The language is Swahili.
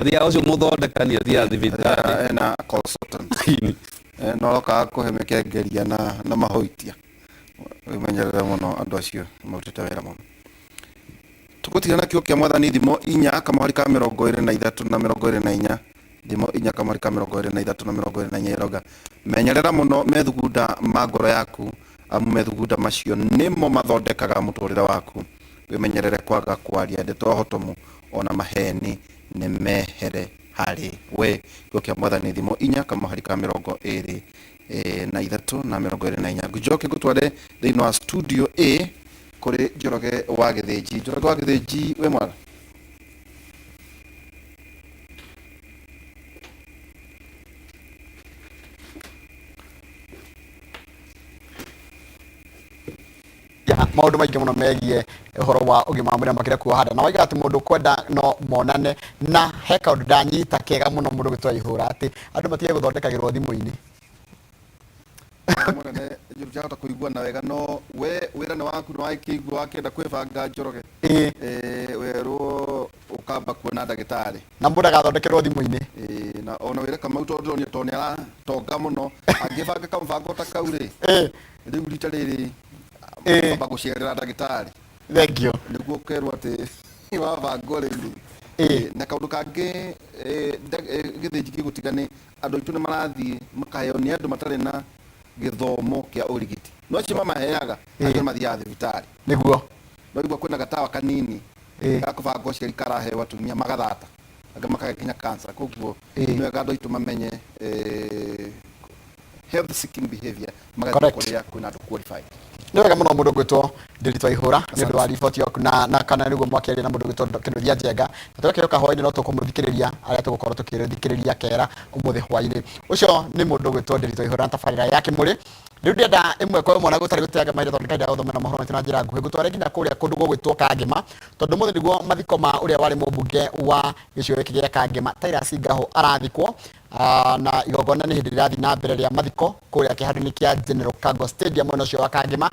thia ucio muthondekani athia thibitari na consultant no roka kuhemekengeria na mahoitia wimenyerere muno andu acio marutite wira muno tugutigana kio kia mwathani thimo 4 kamari ka 23 na 24 thimo 4 kamari ka 23 na 24 roga menyerera muno methugunda magoro yaku amu methugunda macio nimo mathondekaga muturire waku wimenyerere kwaga kwaria ndeto hotomu ona maheni ni mehere hari we kio kia mwathani thimo 4 kamari ka 23 na 24 gujoke gutware thiini wa studio A kuri Njoroge wa Githinji we mwana maundu maingi muno megie uhoro wa ugima mwiri makire kuohanda na waiga ati mundu kwenda no monane na he kaundu ndanyita kega muno mundu gitwa ihura ati andu matige guthondekagirwo thimu-ini mwana njuru jata kuigua na wega no we wira ni waku no aikigwa akenda kwibanga Njoroge weru ukamba kuona ndagitari na mundu agathondekerwo thimu-ini na ona wira kama utondo ni toni ara tonga muno agibanga kamvango ta kaure riu rita riri amba gucerera ndagitari thengio niguo kerwo ati wabanga riri na kaundu kangi Githinji gigutigani andu aitu ni marathie makaheo ni andu matari na githomo kia urigiti no cio mamaheaga andu mathiaga thibitari niguo no igua kwina gatawa kanini gakubanga uciari karaheo atumia magathata anga makagikinya cancer koguo ni wega andu aitu mamenye health seeking behavior magathie kuria kwina andu qualified ni wega muno mundu gwitwo Ndiritu Ihura ni undu wa riboti yaku na kana niguo mwakiaria na mundu gwitwo Kinuthia Njenga na tukiroka hwaini no tukumuthikiriria aria tugukorwo tukithikiriria kera umuthi hwaini ucio ni mundu gwitwo Ndiritu Ihura na tabarira yake muri riu ndienda imwe kwa imwe na gutari gutega maire tondu kaida guthomera mohoro na njira nguhi gutware nginya kuria kundu gwitwo Kangema tondu muthi niguo mathiko ma uria wari mumbunge wa gicigo giki gia Kangema Tyrus Ngahu arathikwo na igogona ni hindi rirathi na mbere ria mathiko kuria kiharu-ini kia General Cargo Stadium mwena ucio wa Kangema